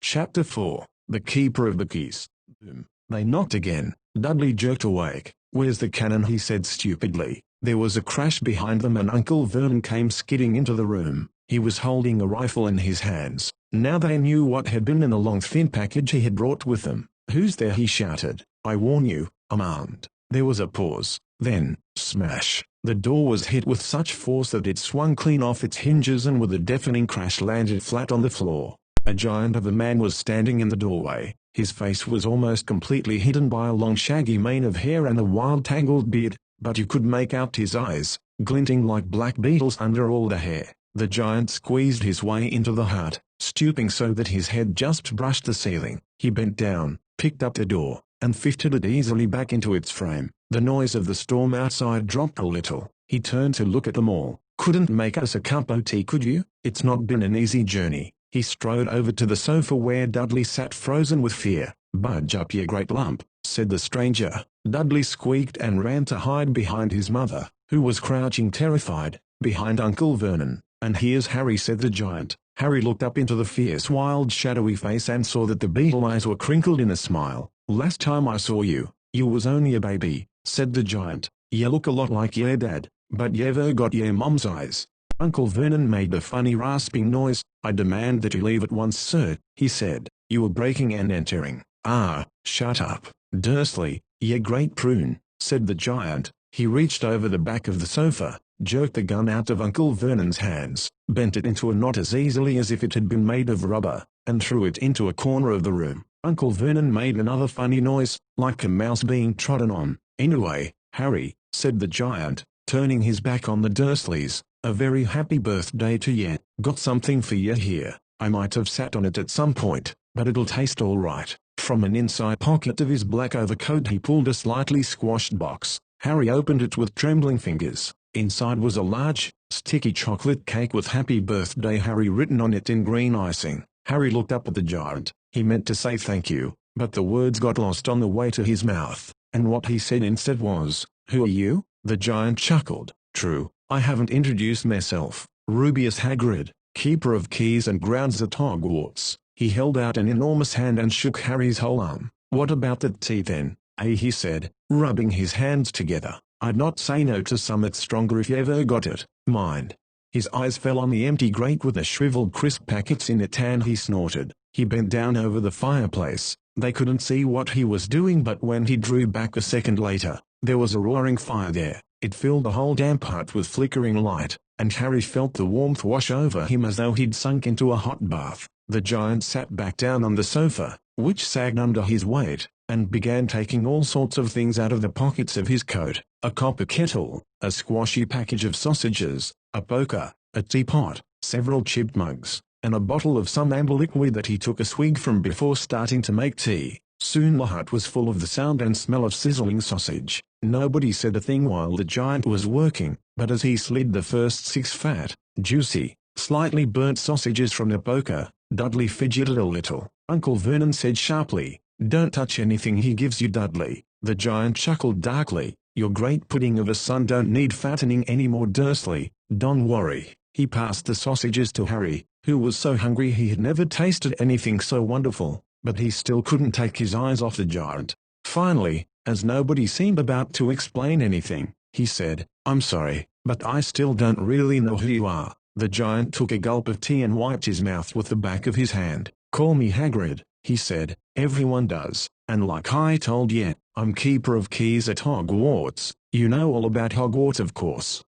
Chapter 4. The Keeper of the Keys. Boom. They knocked again. Dudley jerked awake. "Where's the cannon?" he said stupidly. There was a crash behind them and Uncle Vernon came skidding into the room. He was holding a rifle in his hands. Now they knew what had been in the long thin package he had brought with him. "Who's there?" he shouted. "I warn you, I'm armed." There was a pause. Then, smash! The door was hit with such force that it swung clean off its hinges and with a deafening crash landed flat on the floor. A giant of a man was standing in the doorway. His face was almost completely hidden by a long shaggy mane of hair and a wild tangled beard, but you could make out his eyes, glinting like black beetles under all the hair. The giant squeezed his way into the hut, stooping so that his head just brushed the ceiling. He bent down, picked up the door, and fitted it easily back into its frame. The noise of the storm outside dropped a little. He turned to look at them all. "Couldn't make us a cup of tea, could you? It's not been an easy journey." He strode over to the sofa where Dudley sat frozen with fear. "Budge up, you great lump," said the stranger. Dudley squeaked and ran to hide behind his mother, who was crouching terrified, behind Uncle Vernon. "And here's Harry," said the giant. Harry looked up into the fierce wild shadowy face and saw that the beetle eyes were crinkled in a smile. "Last time I saw you, you was only a baby," said the giant. "You look a lot like your dad, but you ever got your mom's eyes." Uncle Vernon made a funny rasping noise. "I demand that you leave at once, sir," he said. "You were breaking and entering." "Ah, shut up, Dursley, you great prune," said the giant. He reached over the back of the sofa, jerked the gun out of Uncle Vernon's hands, bent it into a knot as easily as if it had been made of rubber, and threw it into a corner of the room. Uncle Vernon made another funny noise, like a mouse being trodden on. "Anyway, Harry," said the giant, turning his back on the Dursleys, "a very happy birthday to ye. Got something for ye here. I might have sat on it at some point, but it'll taste all right." From an inside pocket of his black overcoat he pulled a slightly squashed box. Harry opened it with trembling fingers. Inside was a large, sticky chocolate cake with "Happy Birthday Harry" written on it in green icing. Harry looked up at the giant. He meant to say thank you, but the words got lost on the way to his mouth, and what he said instead was, "Who are you?" The giant chuckled. "True, I haven't introduced myself. Rubius Hagrid, Keeper of Keys and Grounds at Hogwarts." He held out an enormous hand and shook Harry's whole arm. "What about the tea then?" he said, rubbing his hands together. "I'd not say no to some stronger if you ever got it. Mind." His eyes fell on the empty grate with the shriveled crisp packets in it and he snorted. He bent down over the fireplace. They couldn't see what he was doing, but when he drew back a second later, there was a roaring fire there. It filled the whole damp hut with flickering light, and Harry felt the warmth wash over him as though he'd sunk into a hot bath. The giant sat back down on the sofa, which sagged under his weight, and began taking all sorts of things out of the pockets of his coat: a copper kettle, a squashy package of sausages, a poker, a teapot, several chipped mugs, and a bottle of some amber liquid that he took a swig from before starting to make tea. Soon the hut was full of the sound and smell of sizzling sausage. Nobody said a thing while the giant was working, but as he slid the first 6 fat, juicy, slightly burnt sausages from the poker, Dudley fidgeted a little. Uncle Vernon said sharply, "Don't touch anything he gives you, Dudley." The giant chuckled darkly. "Your great pudding of a son don't need fattening any more, Dursley. Don't worry." He passed the sausages to Harry, who was so hungry he had never tasted anything so wonderful, but he still couldn't take his eyes off the giant. Finally, as nobody seemed about to explain anything, he said, "I'm sorry, but I still don't really know who you are." The giant took a gulp of tea and wiped his mouth with the back of his hand. "Call me Hagrid," he said. "Everyone does, and like I told ye, I'm Keeper of Keys at Hogwarts." "You know all about Hogwarts, of course."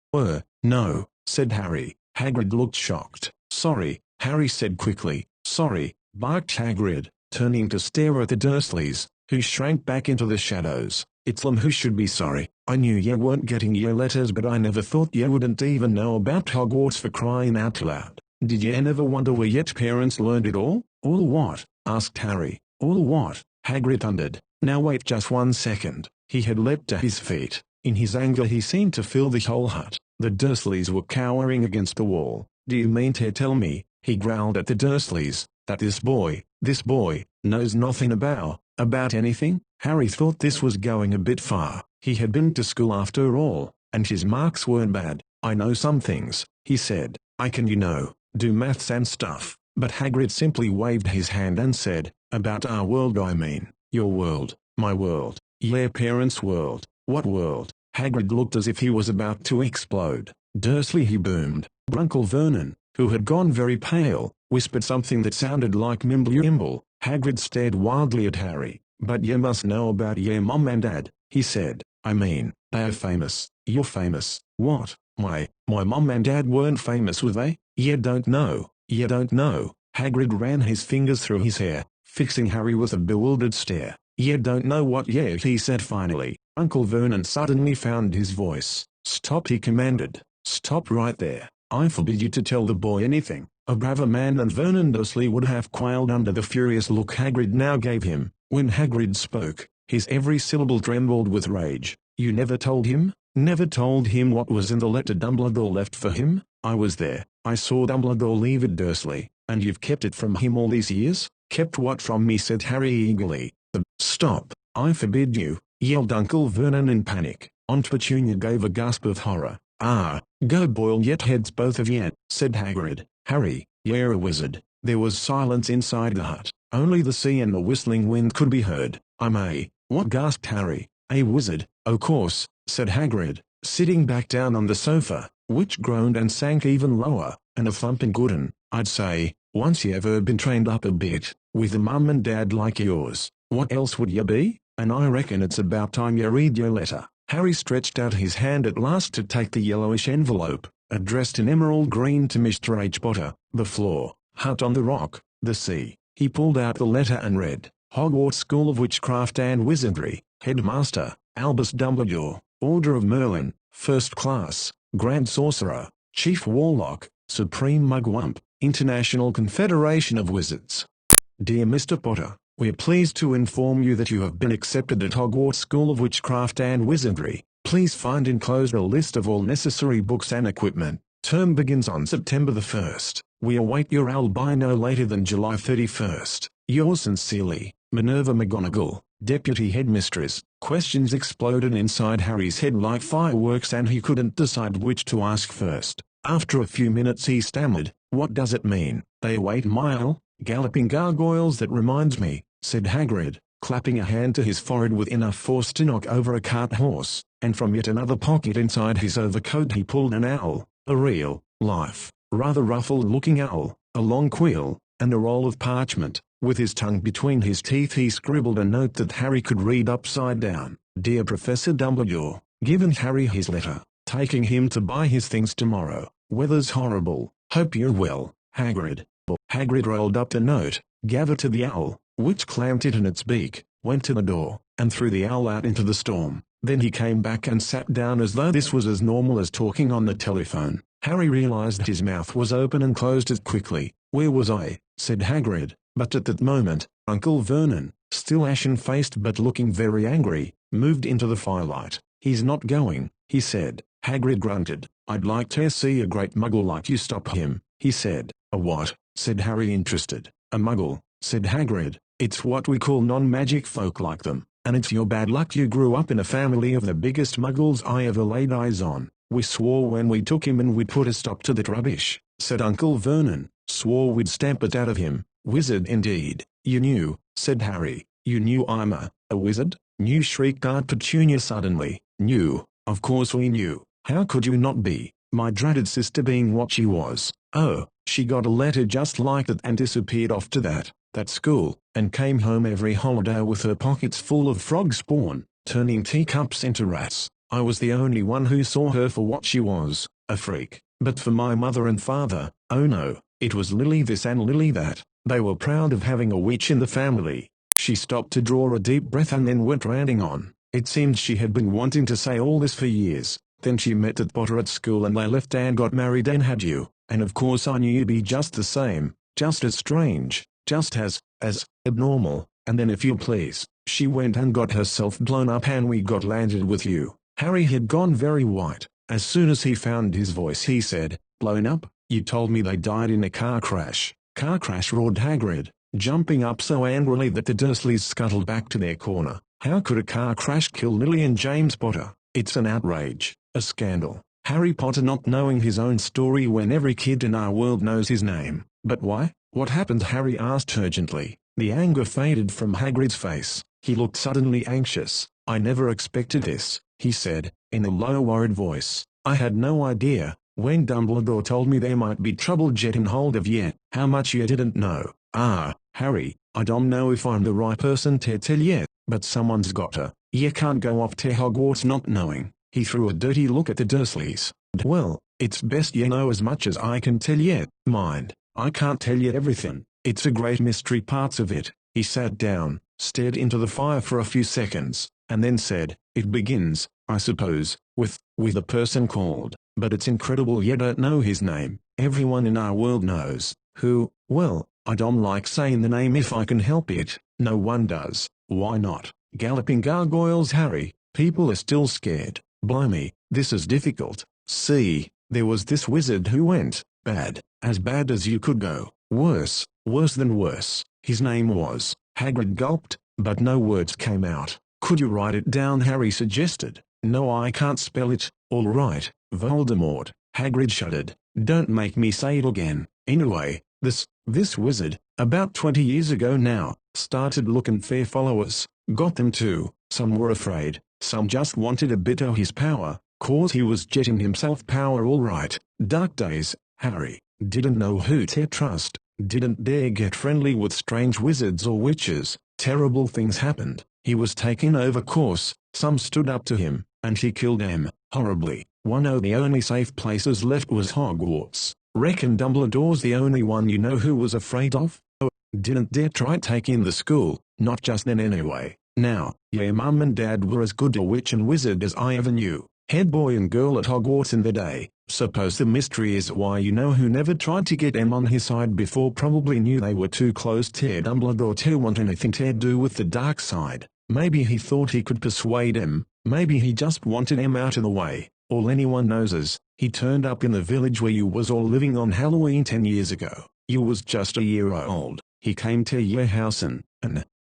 No," said Harry. Hagrid looked shocked. "Sorry," Harry said quickly. "Sorry," barked Hagrid, turning to stare at the Dursleys, who shrank back into the shadows. "It's them who should be sorry. I knew ye weren't getting your letters, but I never thought ye wouldn't even know about Hogwarts, for crying out loud. Did ye never wonder where your parents learned it all?" "All what?" asked Harry. "All what?" Hagrid thundered. "Now wait just 1 second." He had leapt to his feet. In his anger he seemed to fill the whole hut. The Dursleys were cowering against the wall. "Do you mean to tell me," he growled at the Dursleys, "that this boy, knows nothing about anything?" Harry thought this was going a bit far. He had been to school after all, and his marks weren't bad. "I know some things," he said. "I can, do maths and stuff, but Hagrid simply waved his hand and said, "About our world I mean, your world, my world, your parents' world." "What world?" Hagrid looked as if he was about to explode. "Dursley," he boomed. Uncle Vernon, who had gone very pale, whispered something that sounded like mimble-yimble. Hagrid stared wildly at Harry. "But you must know about your mom and dad," he said. "I mean, they are famous." "You're famous." "What? My mom and dad weren't famous, were they?" "You don't know. You don't know." Hagrid ran his fingers through his hair, fixing Harry with a bewildered stare. "You don't know what yet," he said finally. Uncle Vernon suddenly found his voice. "Stop," he commanded. "Stop right there. I forbid you to tell the boy anything." A braver man than Vernon Dursley would have quailed under the furious look Hagrid now gave him. When Hagrid spoke, his every syllable trembled with rage. "You never told him? Never told him what was in the letter Dumbledore left for him?" "I was there. I saw Dumbledore leave it, Dursley." "And you've kept it from him all these years?" "Kept what from me?" said Harry eagerly. "Stop, I forbid you," yelled Uncle Vernon in panic. Aunt Petunia gave a gasp of horror. "Ah, go boil your heads both of you," said Hagrid. "Harry, you're a wizard." There was silence inside the hut. Only the sea and the whistling wind could be heard. What?" gasped Harry. "A wizard, of course," said Hagrid, sitting back down on the sofa, which groaned and sank even lower, "and a thumping good 'un, I'd say, once you ever been trained up a bit, with a mum and dad like yours. What else would you be? And I reckon it's about time you read your letter." Harry stretched out his hand at last to take the yellowish envelope, addressed in emerald green to Mr. H. Potter. The floor, hut on the rock, the sea. He pulled out the letter and read, "Hogwarts School of Witchcraft and Wizardry, Headmaster, Albus Dumbledore, Order of Merlin, First Class, Grand Sorcerer, Chief Warlock, Supreme Mugwump, International Confederation of Wizards. Dear Mr. Potter, we're pleased to inform you that you have been accepted at Hogwarts School of Witchcraft and Wizardry. Please find enclosed a list of all necessary books and equipment. Term begins on September the 1st. We await your owl by no later than July 31st. Yours sincerely, Minerva McGonagall, Deputy Headmistress." Questions exploded inside Harry's head like fireworks and he couldn't decide which to ask first. After a few minutes he stammered, "What does it mean? They await my owl? Galloping gargoyles, that reminds me," said Hagrid, clapping a hand to his forehead with enough force to knock over a cart horse, and from yet another pocket inside his overcoat he pulled an owl, a real, life, rather ruffled-looking owl, a long quill, and a roll of parchment. With his tongue between his teeth he scribbled a note that Harry could read upside down. "Dear Professor Dumbledore," given Harry his letter, "taking him to buy his things tomorrow. Weather's horrible. Hope you're well, Hagrid." Hagrid rolled up the note, gave it to the owl, which clamped it in its beak, went to the door, and threw the owl out into the storm. Then he came back and sat down as though this was as normal as talking on the telephone. Harry realized his mouth was open and closed as quickly. "Where was I?" said Hagrid, but at that moment, Uncle Vernon, still ashen-faced but looking very angry, moved into the firelight. "He's not going," he said. Hagrid grunted. "I'd like to see a great muggle like you stop him," he said. "A what?" said Harry, interested. "A muggle," said Hagrid. "It's what we call non-magic folk like them, and it's your bad luck you grew up in a family of the biggest muggles I ever laid eyes on. We swore when we took him and we'd put a stop to that rubbish," said Uncle Vernon. "Swore we'd stamp it out of him." "Wizard indeed." "You knew," said Harry. "You knew I'm a wizard?" "Knew?" shrieked Aunt Petunia suddenly. "Knew? Of course we knew. How could you not be? My dratted sister being what she was. Oh, she got a letter just like that and disappeared off to that school, and came home every holiday with her pockets full of frog spawn, turning teacups into rats. I was the only one who saw her for what she was, a freak. But for my mother and father, oh no, it was Lily this and Lily that. They were proud of having a witch in the family." She stopped to draw a deep breath and then went ranting on. It seemed she had been wanting to say all this for years. "Then she met at Potter at school and they left and got married and had you. And of course I knew you'd be just the same, just as strange, just as abnormal. And then if you please, she went and got herself blown up and we got landed with you." Harry had gone very white. As soon as he found his voice he said, "Blown up? You told me they died in a car crash." "Car crash?" roared Hagrid, jumping up so angrily that the Dursleys scuttled back to their corner. "How could a car crash kill Lily and James Potter? It's an outrage, a scandal. Harry Potter not knowing his own story when every kid in our world knows his name. But why? What happened? Harry asked urgently. The anger faded from Hagrid's face. He looked suddenly anxious. I never expected this, he said, in a low worried voice. I had no idea. When Dumbledore told me there might be trouble getting hold of ye, how much ye didn't know. Harry, I don't know if I'm the right person to tell ye, but someone's gotta. Ye can't go off to Hogwarts not knowing. He threw a dirty look at the Dursleys. Well, it's best ye know as much as I can tell ye. Mind, I can't tell ye everything. It's a great mystery parts of it. He sat down, stared into the fire for a few seconds, and then said, it begins, I suppose, with a person called, but it's incredible ye don't know his name. Everyone in our world knows. Who? Well, I don't like saying the name if I can help it. No one does. Why not? Galloping gargoyles, Harry. People are still scared. Blimey, this is difficult. See, there was this wizard who went bad, as bad as you could go. Worse than worse. His name was. Hagrid gulped, but no words came out. Could you write it down? Harry suggested. No, I can't spell it. All right, Voldemort. Hagrid shuddered. Don't make me say it again. Anyway, this wizard, about 20 years ago now, started looking for followers. Got them too. Some were afraid. Some just wanted a bit of his power, 'cause he was jetting himself power all right. Dark days, Harry. Didn't know who to trust. Didn't dare get friendly with strange wizards or witches. Terrible things happened. He was taken over course. Some stood up to him, and he killed them, horribly. One of the only safe places left was Hogwarts. Reckon Dumbledore's the only one you know who was afraid of? Oh, didn't dare try taking the school, not just then anyway. Now, your mum and dad were as good a witch and wizard as I ever knew. Head boy and girl at Hogwarts in the day. Suppose the mystery is why you know who never tried to get them on his side before probably knew they were too close to Dumbledore to want anything to do with the dark side. Maybe he thought he could persuade him. Maybe he just wanted him out of the way. All anyone knows is, he turned up in the village where you was all living on Halloween 10 years ago. You was just a year old. He came to your house and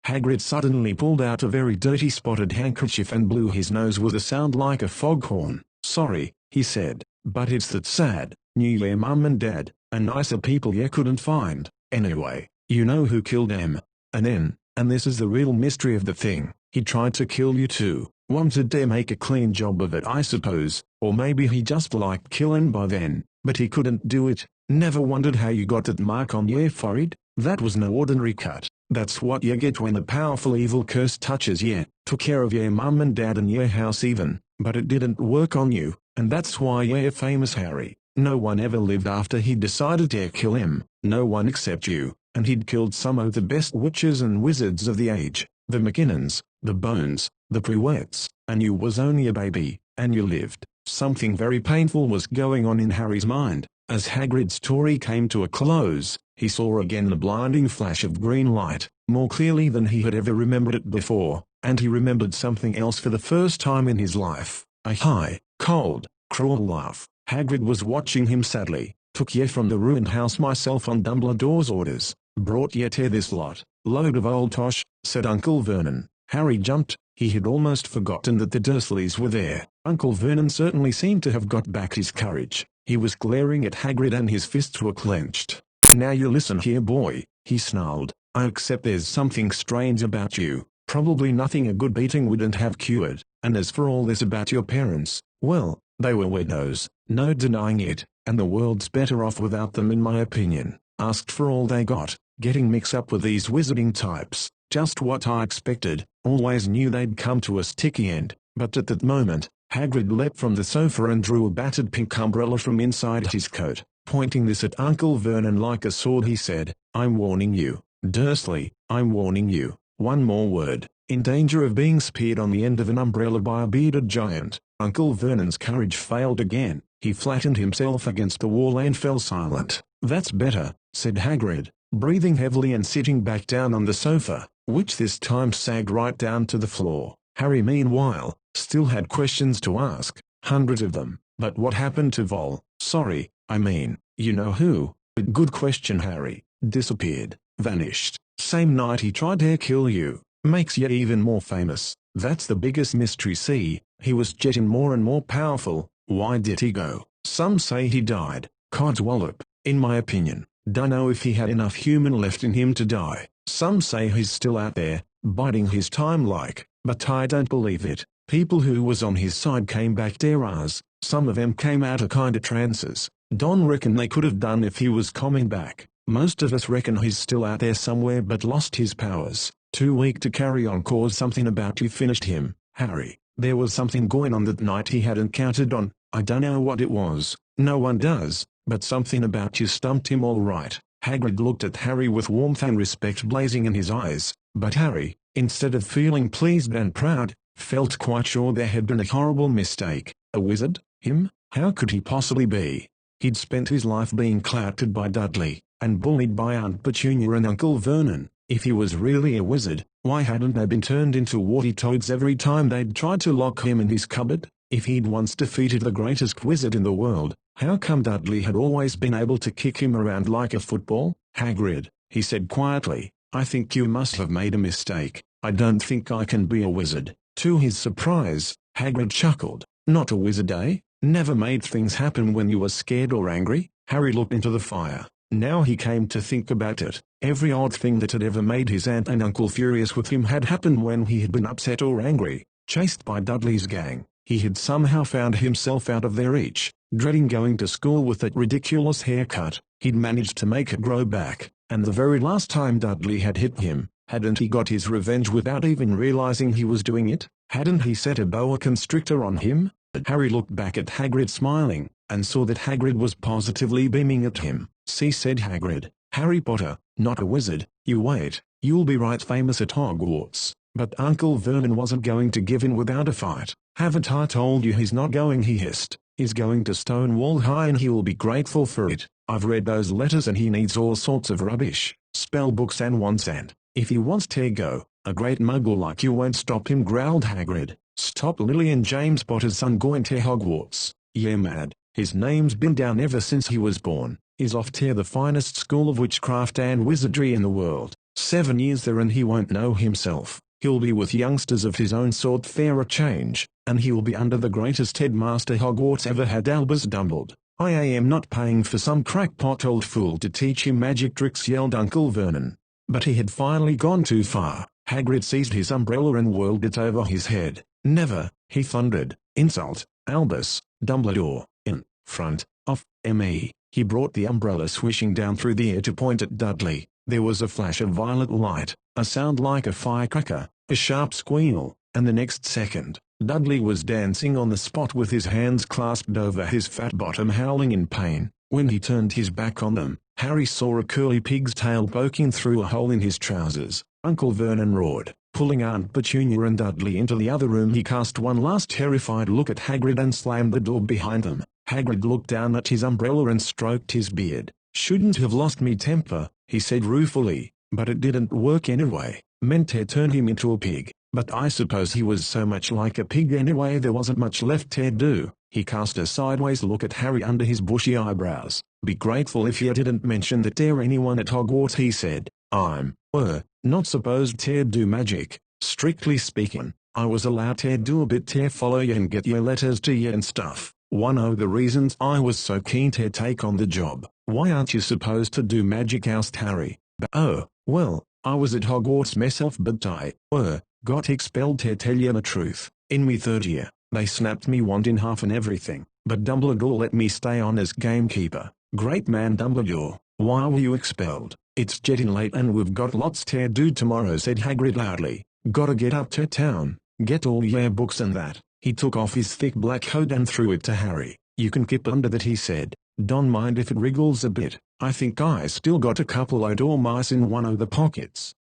Hagrid suddenly pulled out a very dirty spotted handkerchief and blew his nose with a sound like a foghorn. Sorry, he said, but it's that sad. Knew your mum and dad, and nicer people you couldn't find. Anyway, you know who killed them. And this is the real mystery of the thing. He tried to kill you too. Wanted to make a clean job of it, I suppose. Or maybe he just liked killing by then, but he couldn't do it. Never wondered how you got that mark on your forehead? That was no ordinary cut. That's what you get when a powerful evil curse touches you. Took care of your mum and dad and your house even, but it didn't work on you, and that's why you're famous, Harry. No one ever lived after he decided to kill him. No one except you, and he'd killed some of the best witches and wizards of the age. The McKinnons, the Bones, the Prewetts, and you was only a baby, and you lived. Something very painful was going on in Harry's mind. As Hagrid's story came to a close, he saw again the blinding flash of green light, more clearly than he had ever remembered it before, and he remembered something else for the first time in his life. A high, cold, cruel laugh. Hagrid was watching him sadly. Took ye from the ruined house myself on Dumbledore's orders. Brought ye to this lot. Load of old tosh, said Uncle Vernon. Harry jumped. He had almost forgotten that the Dursleys were there. Uncle Vernon certainly seemed to have got back his courage. He was glaring at Hagrid and his fists were clenched. Now you listen here, boy, he snarled. I accept there's something strange about you. Probably nothing a good beating wouldn't have cured. And as for all this about your parents, well, they were widows. No denying it, and the world's better off without them in my opinion. Asked for all they got, getting mixed up with these wizarding types. Just what I expected. Always knew they'd come to a sticky end. But at that moment, Hagrid leapt from the sofa and drew a battered pink umbrella from inside his coat. Pointing this at Uncle Vernon like a sword, he said, I'm warning you, Dursley, I'm warning you. One more word. In danger of being speared on the end of an umbrella by a bearded giant. Uncle Vernon's courage failed again. He flattened himself against the wall and fell silent. That's better, said Hagrid, breathing heavily and sitting back down on the sofa, which this time sagged right down to the floor. Harry meanwhile, still had questions to ask, hundreds of them. But what happened to Vol? Sorry, I mean, you know who? Good question, Harry. Disappeared. Vanished. Same night he tried to kill you. Makes you even more famous. That's the biggest mystery. See, he was getting more and more powerful. Why did he go? Some say he died. Codswallop. In my opinion, Dunno if he had enough human left in him to die. Some say he's still out there, biding his time like, but I don't believe it. People who was on his side came back their ass. Some of them came out of kinda trances. Don reckon they could have done if he was coming back. Most of us reckon he's still out there somewhere but lost his powers. Too weak to carry on cause something about you finished him. Harry, there was something going on that night he hadn't counted on. I don't know what it was. No one does, but something about you stumped him all right. Hagrid looked at Harry with warmth and respect blazing in his eyes, but Harry, instead of feeling pleased and proud, felt quite sure there had been a horrible mistake. A wizard? Him? How could he possibly be? He'd spent his life being clouted by Dudley, and bullied by Aunt Petunia and Uncle Vernon. If he was really a wizard, why hadn't they been turned into warty toads every time they'd tried to lock him in his cupboard? If he'd once defeated the greatest wizard in the world, how come Dudley had always been able to kick him around like a football? Hagrid, he said quietly, I think you must have made a mistake. I don't think I can be a wizard. To his surprise, Hagrid chuckled. Not a wizard, eh? Never made things happen when you were scared or angry? Harry looked into the fire. Now he came to think about it. Every odd thing that had ever made his aunt and uncle furious with him had happened when he had been upset or angry. Chased by Dudley's gang, he had somehow found himself out of their reach, dreading going to school with that ridiculous haircut. He'd managed to make it grow back, and the very last time Dudley had hit him, hadn't he got his revenge without even realizing he was doing it? Hadn't he set a boa constrictor on him? Harry looked back at Hagrid smiling, and saw that Hagrid was positively beaming at him. See, said Hagrid, Harry Potter, not a wizard. You wait, you'll be right famous at Hogwarts. But Uncle Vernon wasn't going to give in without a fight. Haven't I told you he's not going, he hissed. He's going to Stonewall High and he'll be grateful for it. I've read those letters and he needs all sorts of rubbish, spell books and wands, and if he wants to go, a great muggle like you won't stop him, growled Hagrid. Stop Lily and James Potter's son going to Hogwarts? Yeah, mad. His name's been down ever since he was born. He's off to the finest school of witchcraft and wizardry in the world. 7 years there and he won't know himself. He'll be with youngsters of his own sort, fair a change, and he'll be under the greatest headmaster Hogwarts ever had, Albus Dumbledore. I am not paying for some crackpot old fool to teach him magic tricks, yelled Uncle Vernon. But he had finally gone too far. Hagrid seized his umbrella and whirled it over his head. Never, he thundered, insult, Albus Dumbledore, in front of me. He brought the umbrella swishing down through the air to point at Dudley. There was a flash of violet light, a sound like a firecracker, a sharp squeal, and the next second, Dudley was dancing on the spot with his hands clasped over his fat bottom, howling in pain. When he turned his back on them, Harry saw a curly pig's tail poking through a hole in his trousers. Uncle Vernon roared, pulling Aunt Petunia and Dudley into the other room. He cast one last terrified look at Hagrid and slammed the door behind them. Hagrid looked down at his umbrella and stroked his beard. Shouldn't have lost me temper, he said ruefully, but it didn't work anyway. Meant to turn him into a pig, but I suppose he was so much like a pig anyway there wasn't much left to do. He cast a sideways look at Harry under his bushy eyebrows. Be grateful if you didn't mention that there anyone at Hogwarts, he said. I'm, not supposed to do magic. Strictly speaking, I was allowed to do a bit to follow you and get your letters to you and stuff. One of the reasons I was so keen to take on the job. Why aren't you supposed to do magic, asked Harry. Oh, well, I was at Hogwarts myself but I, got expelled to tell you the truth. In me third year, they snapped me wand in half and everything, but Dumbledore let me stay on as gamekeeper. Great man Dumbledore, why were you expelled? It's getting late and we've got lots to do tomorrow, said Hagrid loudly. Gotta get up to town, get all your books and that. He took off his thick black coat and threw it to Harry. You can keep under that, he said. Don't mind if it wriggles a bit. I think I still got a couple of dormice in one of the pockets.